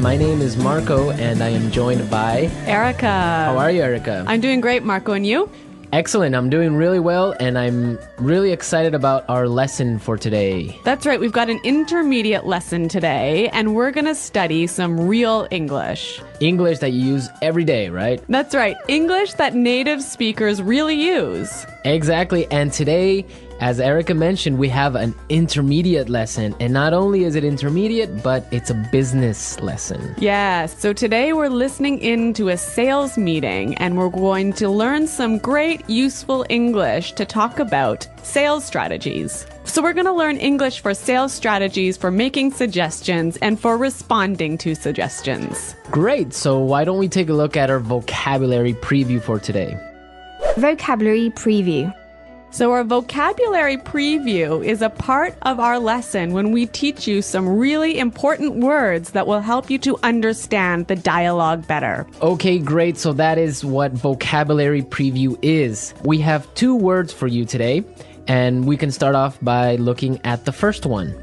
My name is Marco, and I am joined by Erica. How are you, Erica? I'm doing great, Marco, and you? Excellent. I'm doing really well, and I'm really excited about our lesson for today. That's right. We've got an intermediate lesson today, and we're going to study some real English. English that you use every day, right? That's right. English that native speakers really use. Exactly. And today, as Erica mentioned, we have an intermediate lesson. And not only is it intermediate, but it's a business lesson. Yes. So today we're listening in to a sales meeting, and we're going to learn some great, useful English to talk about sales strategies. So we're going to learn English for sales strategies, for making suggestions, and for responding to suggestions. Great. So why don't we take a look at our vocabulary preview for today? Vocabulary preview. So our vocabulary preview is a part of our lesson when we teach you some really important words that will help you to understand the dialogue better. Okay, great. So that is what vocabulary preview is. We have 2 words for you today, and we can start off by looking at the first one.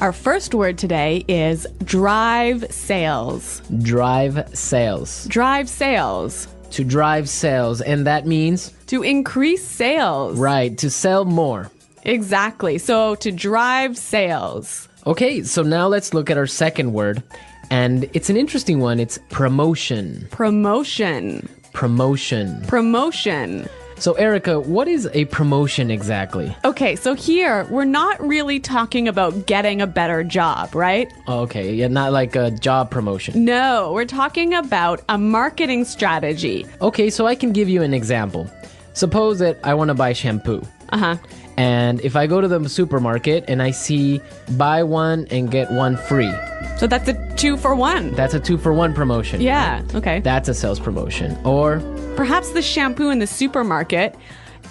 Our first word today is drive sales. Drive sales. Drive sales. To drive sales, and that means? To increase sales. Right, to sell more. Exactly. So to drive sales. Okay, so now let's look at our second word, and it's an interesting one. It's promotion. Promotion. Promotion. Promotion. So Erica, what is a promotion exactly? Okay, so here we're not really talking about getting a better job, right? Okay, yeah, not like a job promotion. No, we're talking about a marketing strategy. Okay, so I can give you an example. Suppose that I want to buy shampoo. Uh-huh. And if I go to the supermarket and I see buy 1 and get 1 free. So that's a 2-for-1. That's a 2-for-1 promotion. Yeah, right? okay. That's a sales promotion. Or perhaps the shampoo in the supermarket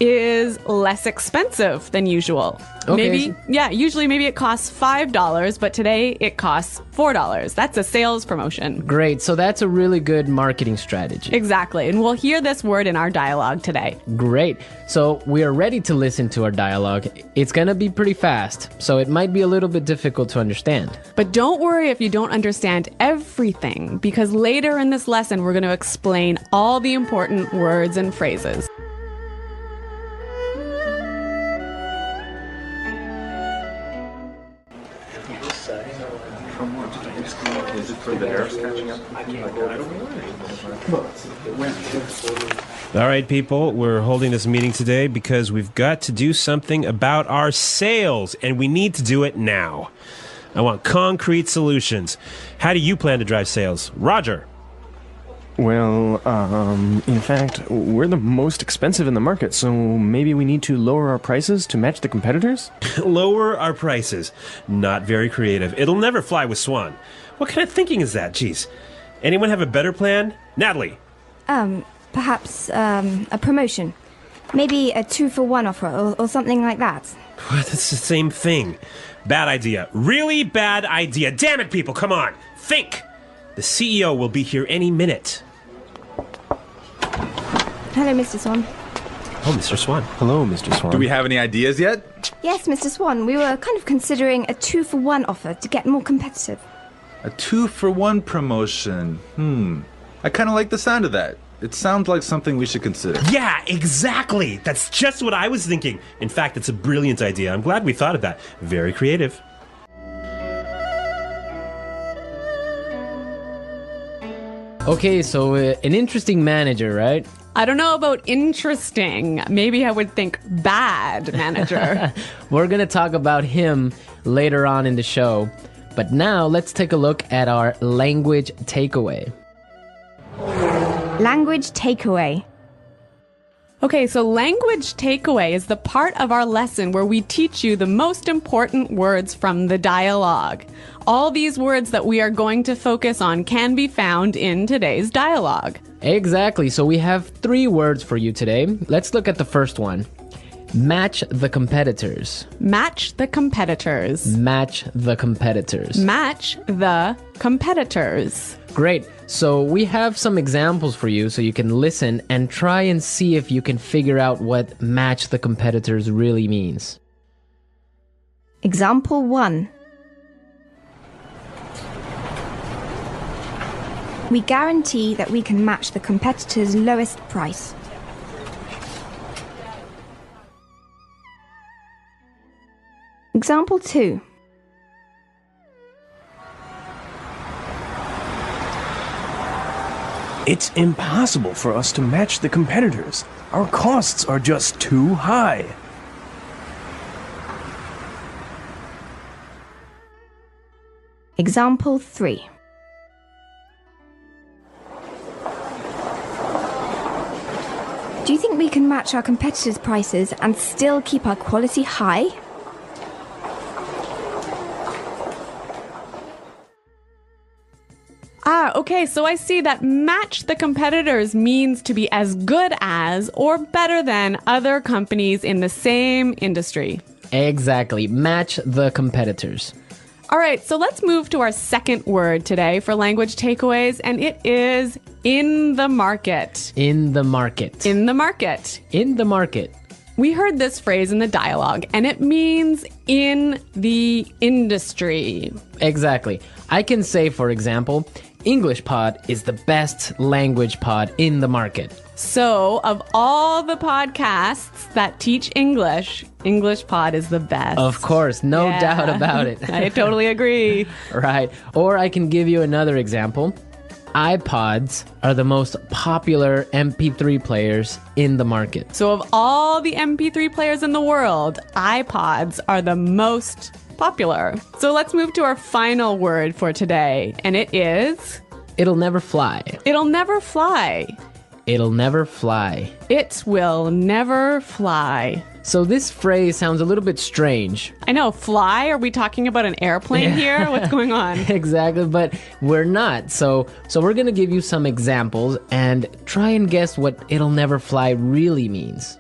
is less expensive than usual. Okay. Usually maybe it costs $5, but today it costs $4. That's a sales promotion. Great. So that's a really good marketing strategy. Exactly. And we'll hear this word in our dialogue today. Great. So we are ready to listen to our dialogue. It's going to be pretty fast, so it might be a little bit difficult to understand. But don't worry if you don't understand everything, because later in this lesson, we're going to explain all the important words and phrases. All right, people, we're holding this meeting today because we've got to do something about our sales, and we need to do it now. I want concrete solutions. How do you plan to drive sales? Roger. Well, in fact, we're the most expensive in the market, so maybe we need to lower our prices to match the competitors? Lower our prices. Not very creative. It'll never fly with Swan. What kind of thinking is that? Jeez. Anyone have a better plan? Natalie. Perhaps a promotion. Maybe a 2-for-1 offer or something like that. What? That's the same thing. Bad idea. Really bad idea. Damn it, people, come on. Think. The CEO will be here any minute. Hello, Mr. Swan. Oh, Mr. Swan. Hello, Mr. Swan. Do we have any ideas yet? Yes, Mr. Swan. We were kind of considering a 2-for-1 offer to get more competitive. A 2-for-1 promotion. I kind of like the sound of that. It sounds like something we should consider. Yeah, exactly. That's just what I was thinking. In fact, it's a brilliant idea. I'm glad we thought of that. Very creative. Okay, so an interesting manager, right? I don't know about interesting. Maybe I would think bad manager. We're going to talk about him later on in the show. But now let's take a look at our language takeaway. Language takeaway. Okay, so language takeaway is the part of our lesson where we teach you the most important words from the dialogue. All these words that we are going to focus on can be found in today's dialogue. Exactly. So we have 3 words for you today. Let's look at the first one. Match the competitors. Match the competitors. Match the competitors. Match the competitors. Great. So we have some examples for you so you can listen and try and see if you can figure out what match the competitors really means. Example 1. We guarantee that we can match the competitor's lowest price. Example 2. It's impossible for us to match the competitors. Our costs are just too high. Example 3. Do you think we can match our competitors' prices and still keep our quality high? Okay, so I see that match the competitors means to be as good as or better than other companies in the same industry. Exactly. Match the competitors. All right, so let's move to our second word today for language takeaways, and it is in the market. In the market. In the market. In the market. We heard this phrase in the dialogue, and it means in the industry. Exactly. I can say, for example, EnglishPod is the best language pod in the market. So, of all the podcasts that teach English, EnglishPod is the best. Of course, no doubt about it. I totally agree. Right. Or I can give you another example. iPods are the most popular MP3 players in the market. So, of all the MP3 players in the world, iPods are the most popular. So, let's move to our final word for today, and it is... It'll never fly. It'll never fly. It'll never fly. It will never fly. So this phrase sounds a little bit strange. I know, fly? Are we talking about an airplane here? What's going on? Exactly, but we're not. So we're going to give you some examples and try and guess what it'll never fly really means.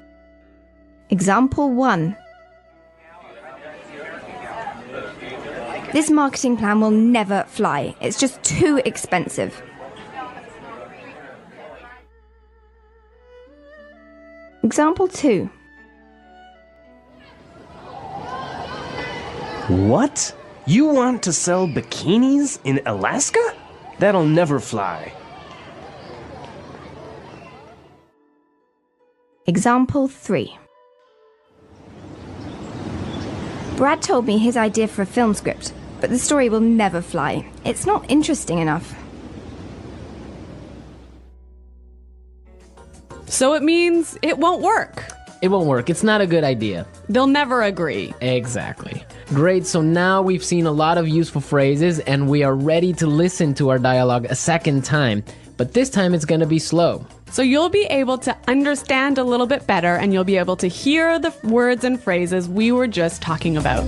Example 1. This marketing plan will never fly. It's just too expensive. Example 2. What? You want to sell bikinis in Alaska? That'll never fly. Example 3. Brad told me his idea for a film script, but the story will never fly. It's not interesting enough. So it means it won't work. It won't work. It's not a good idea. They'll never agree. Exactly. Great, so now we've seen a lot of useful phrases and we are ready to listen to our dialogue a second time. But this time it's going to be slow. So you'll be able to understand a little bit better and you'll be able to hear the words and phrases we were just talking about.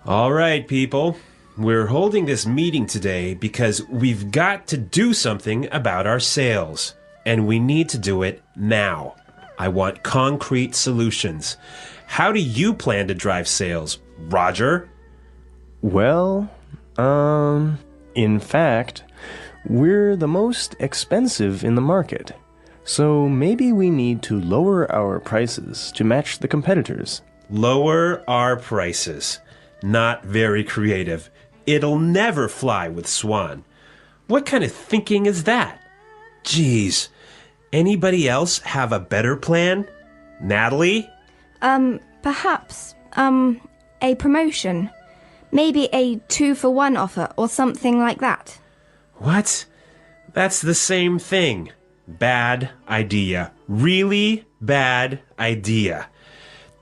All right, people. We're holding this meeting today because we've got to do something about our sales. And we need to do it now. I want concrete solutions. How do you plan to drive sales, Roger? Well, in fact, we're the most expensive in the market. So maybe we need to lower our prices to match the competitors. Lower our prices. Not very creative. It'll never fly with Swan. What kind of thinking is that? Geez. Anybody else have a better plan? Natalie? Perhaps, a promotion. Maybe a 2-for-1 offer or something like that. What? That's the same thing. Bad idea. Really bad idea.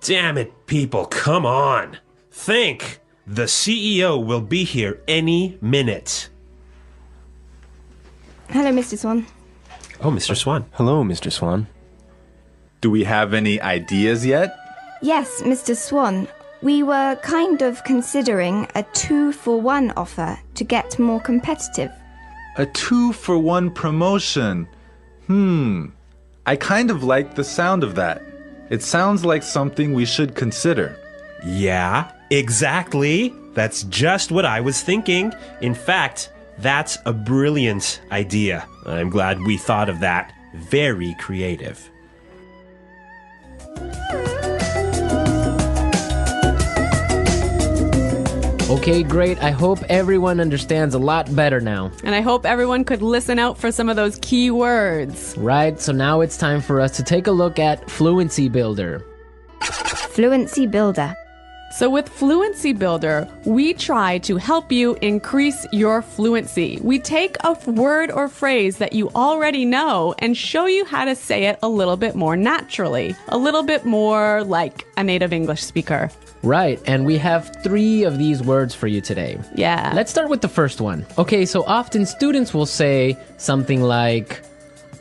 Damn it, people, come on. Think. The CEO will be here any minute. Hello, Mr. Swan. Oh, Mr. Swan. Hello, Mr. Swan. Do we have any ideas yet? Yes, Mr. Swan. We were kind of considering a 2-for-1 offer to get more competitive. A 2-for-1 promotion. I kind of like the sound of that. It sounds like something we should consider. Yeah, exactly. That's just what I was thinking. In fact, that's a brilliant idea. I'm glad we thought of that. Very creative. Okay, great. I hope everyone understands a lot better now. And I hope everyone could listen out for some of those key words. Right, so now it's time for us to take a look at Fluency Builder. Fluency Builder. So with Fluency Builder, we try to help you increase your fluency. We take a word or phrase that you already know and show you how to say it a little bit more naturally, a little bit more like a native English speaker. Right, and we have 3 of these words for you today. Yeah. Let's start with the first one. Okay, so often students will say something like,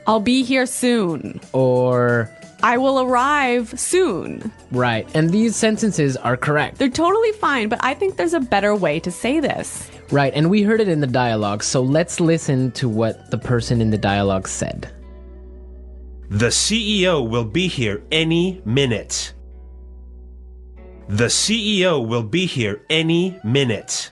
I'll be here soon. or, I will arrive soon. right, and these sentences are correct. They're totally fine, but I think there's a better way to say this. Right, and we heard it in the dialogue, so let's listen to what the person in the dialogue said. The CEO will be here any minute. The CEO will be here any minute.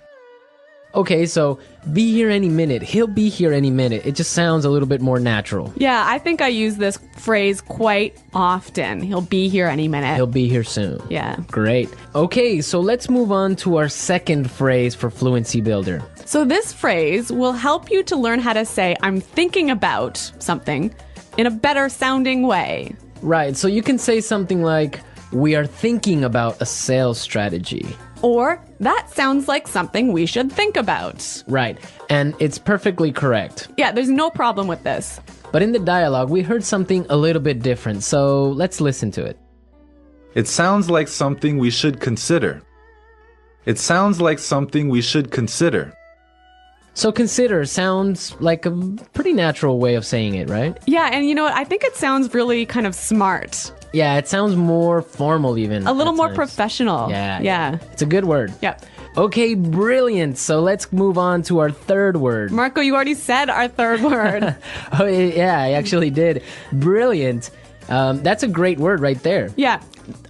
Okay, so be here any minute. He'll be here any minute. It just sounds a little bit more natural. Yeah, I think I use this phrase quite often. He'll be here any minute. He'll be here soon. Yeah. Great. Okay, so let's move on to our second phrase for Fluency Builder. So this phrase will help you to learn how to say I'm thinking about something in a better sounding way. Right, so you can say something like, we are thinking about a sales strategy. Or that sounds like something we should think about. Right, and it's perfectly correct. Yeah, there's no problem with this. But in the dialogue, we heard something a little bit different, so let's listen to it. It sounds like something we should consider. It sounds like something we should consider. So consider sounds like a pretty natural way of saying it, right? Yeah, and you know what? I think it sounds really kind of smart. Yeah, it sounds more formal even. A little at more times. professional. Yeah. It's a good word. Yeah. Okay, brilliant. So let's move on to our third word. Marco, you already said our third word. Oh, yeah, I actually did. Brilliant. That's a great word right there. Yeah.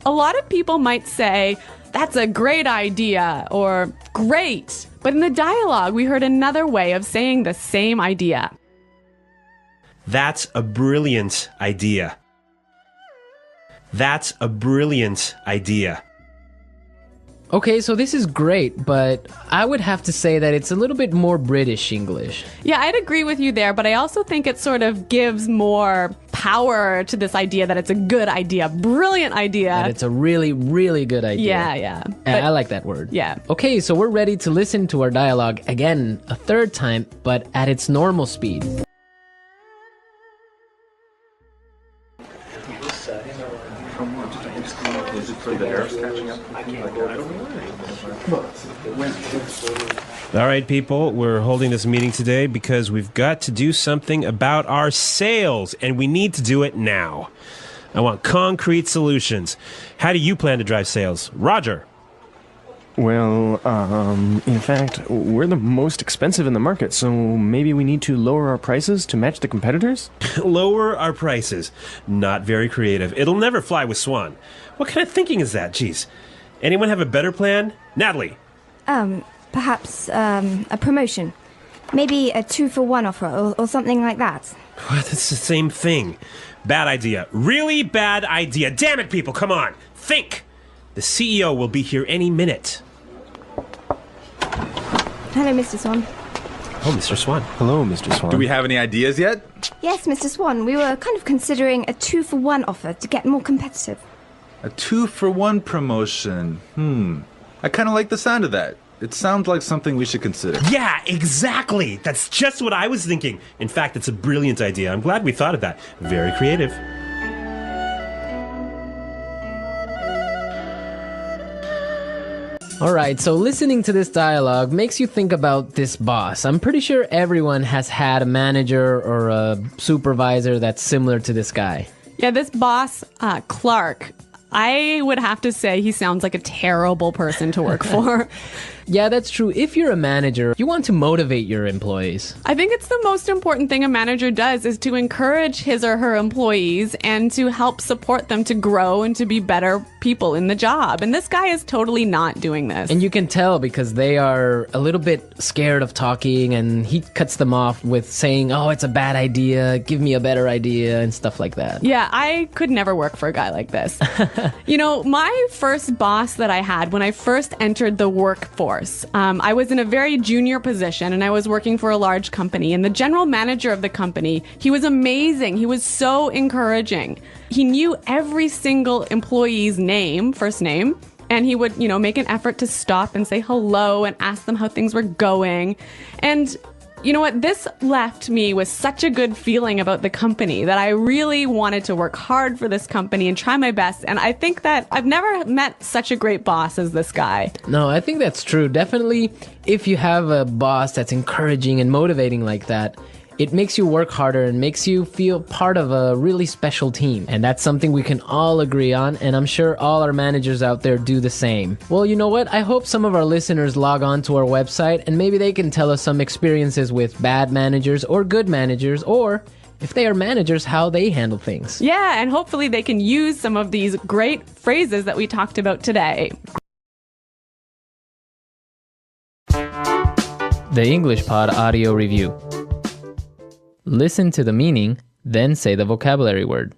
A lot of people might say, that's a great idea, or great. But in the dialogue, we heard another way of saying the same idea. That's a brilliant idea. That's a brilliant idea. Okay, so this is great, but I would have to say that it's a little bit more British English. Yeah, I'd agree with you there, but I also think it sort of gives more power to this idea that it's a good idea, brilliant idea. And it's a really, really good idea. Yeah. I like that word. Yeah. Okay, so we're ready to listen to our dialogue again a third time, but at its normal speed. All right, people, we're holding this meeting today because we've got to do something about our sales, and we need to do it now. I want concrete solutions. How do you plan to drive sales? Roger. Well, in fact, we're the most expensive in the market, so maybe we need to lower our prices to match the competitors? Lower our prices. Not very creative. It'll never fly with Swan. What kind of thinking is that? Jeez. Anyone have a better plan? Natalie. Perhaps a promotion. Maybe a 2-for-1 offer or something like that. What? It's the same thing. Bad idea. Really bad idea. Damn it, people. Come on. Think. The CEO will be here any minute. Hello, Mr. Swan. Oh, Mr. Swan. Hello, Mr. Swan. Do we have any ideas yet? Yes, Mr. Swan, we were kind of considering a 2-for-1 offer to get more competitive. A 2-for-1 promotion. I kind of like the sound of that. It sounds like something we should consider. Yeah, exactly. That's just what I was thinking. In fact, it's a brilliant idea. I'm glad we thought of that. Very creative. All right, so listening to this dialogue makes you think about this boss. I'm pretty sure everyone has had a manager or a supervisor that's similar to this guy. Yeah, this boss, Clark, I would have to say he sounds like a terrible person to work for. Yeah, that's true. If you're a manager, you want to motivate your employees. I think it's the most important thing a manager does is to encourage his or her employees and to help support them to grow and to be better people in the job. And this guy is totally not doing this. And you can tell because they are a little bit scared of talking, and he cuts them off with saying, oh, it's a bad idea, give me a better idea, and stuff like that. Yeah, I could never work for a guy like this. You know, my first boss that I had when I first entered the workforce, workforce. I was in a very junior position and I was working for a large company, and the general manager of the company, he was amazing. He was so encouraging. He knew every single employee's name, first name, and he would, make an effort to stop and say hello and ask them how things were going. And you know what? This left me with such a good feeling about the company that I really wanted to work hard for this company and try my best. And I think that I've never met such a great boss as this guy. No, I think that's true. Definitely, if you have a boss that's encouraging and motivating like that, it makes you work harder and makes you feel part of a really special team. And that's something we can all agree on, and I'm sure all our managers out there do the same. Well, you know what? I hope some of our listeners log on to our website and maybe they can tell us some experiences with bad managers or good managers, or if they are managers, how they handle things. Yeah, and hopefully they can use some of these great phrases that we talked about today. The English Pod Audio Review. Listen to the meaning, then say the vocabulary word.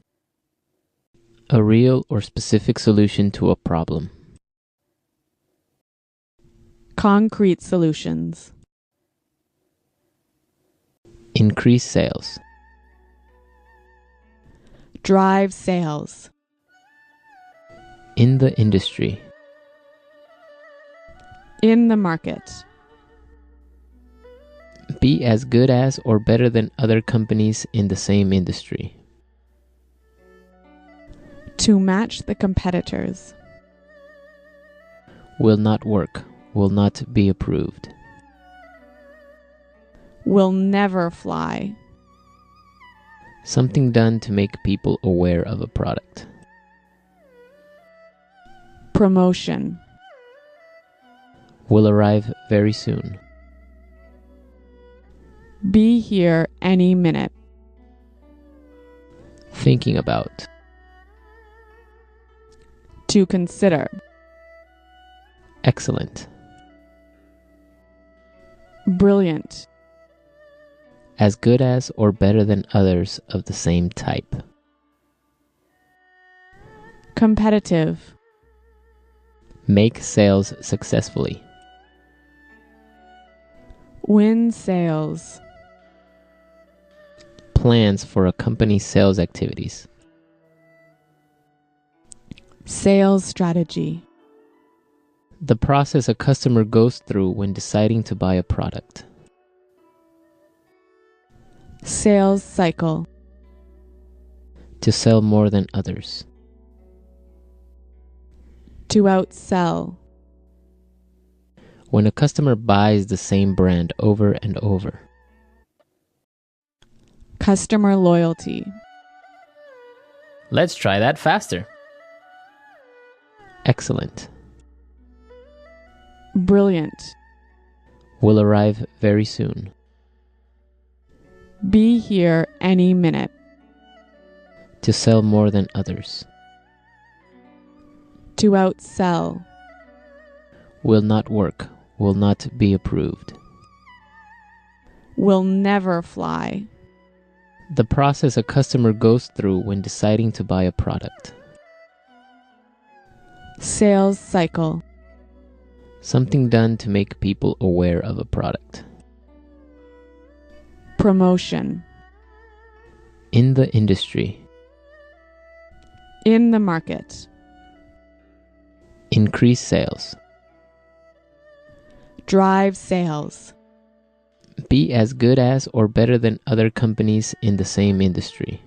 A real or specific solution to a problem. Concrete solutions. Increase sales. Drive sales. In the industry. In the market. Be as good as or better than other companies in the same industry. To match the competitors. Will not work. Will not be approved. Will never fly. Something done to make people aware of a product. Promotion. Will arrive very soon. Be here any minute. Thinking about. To consider. Excellent. Brilliant. As good as or better than others of the same type. Competitive. Make sales successfully. Win sales. Plans for a company's sales activities. Sales strategy. The process a customer goes through when deciding to buy a product. Sales cycle. To sell more than others. To outsell. When a customer buys the same brand over and over. Customer loyalty. Let's try that faster. Excellent. Brilliant. Will arrive very soon. Be here any minute. To sell more than others. To outsell. Will not work. Will not be approved. Will never fly. The process a customer goes through when deciding to buy a product. Sales cycle. Something done to make people aware of a product. Promotion. In the industry. In the market. Increase sales. Drive sales. Be as good as or better than other companies in the same industry.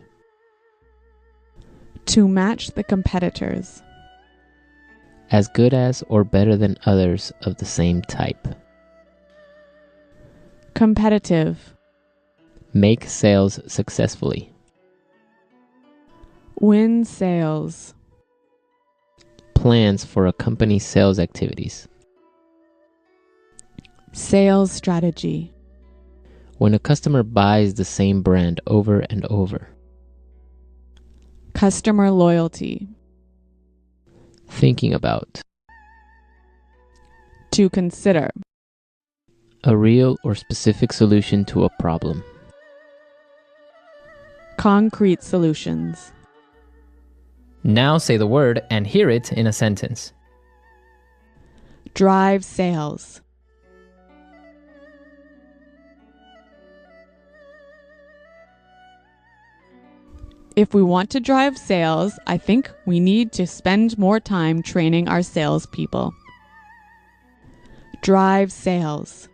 To match the competitors. As good as or better than others of the same type. Competitive. Make sales successfully. Win sales. Plans for a company's sales activities. Sales strategy. When a customer buys the same brand over and over. Customer loyalty. Thinking about. To consider. A real or specific solution to a problem. Concrete solutions. Now say the word and hear it in a sentence. Drive sales. If we want to drive sales, I think we need to spend more time training our salespeople. Drive sales.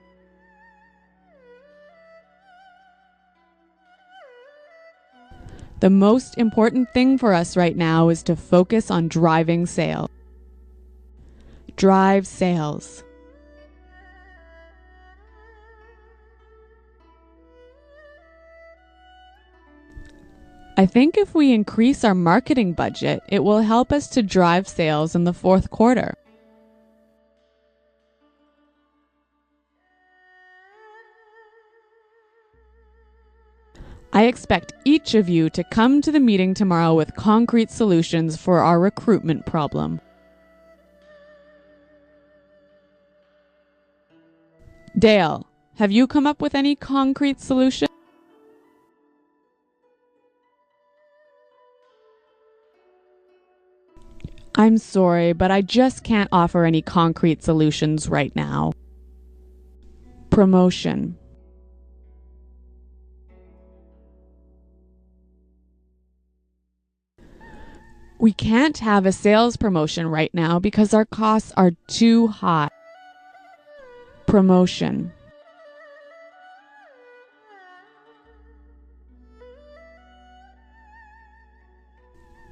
The most important thing for us right now is to focus on driving sales. Drive sales. I think if we increase our marketing budget, it will help us to drive sales in the fourth quarter. I expect each of you to come to the meeting tomorrow with concrete solutions for our recruitment problem. Dale, have you come up with any concrete solutions? I'm sorry, but I just can't offer any concrete solutions right now. Promotion. We can't have a sales promotion right now because our costs are too high. Promotion.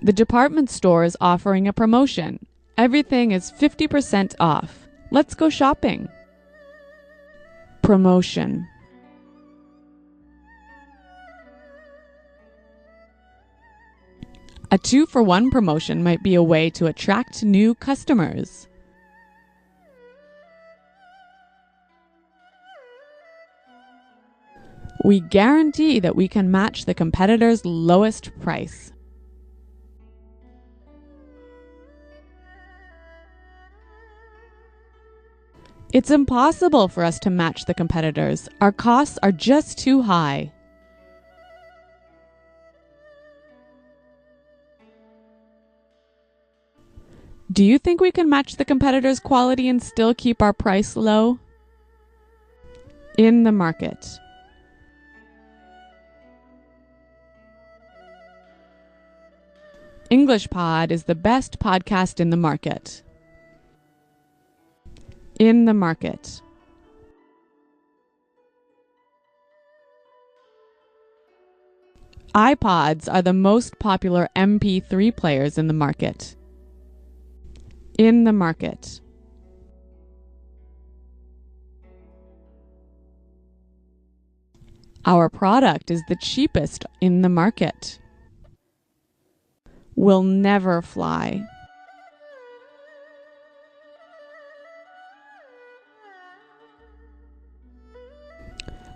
The department store is offering a promotion. Everything is 50% off. Let's go shopping. Promotion. A 2-for-1 promotion might be a way to attract new customers. We guarantee that we can match the competitor's lowest price. It's impossible for us to match the competitors. Our costs are just too high. Do you think we can match the competitors' quality and still keep our price low? In the market. EnglishPod is the best podcast in the market. In the market. iPods are the most popular MP3 players in the market. In the market. Our product is the cheapest in the market. Will never fly.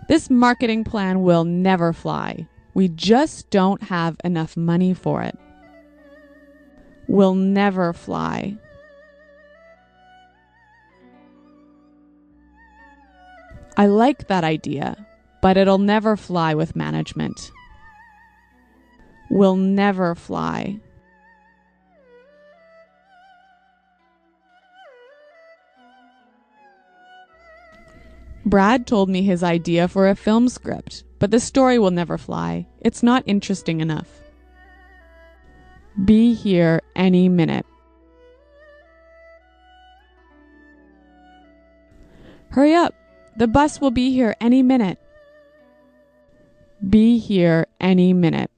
This marketing plan will never fly. We just don't have enough money for it. Will never fly. I like that idea, but it'll never fly with management. Will never fly. Brad told me his idea for a film script, but the story will never fly. It's not interesting enough. Be here any minute. Hurry up! The bus will be here any minute. Be here any minute.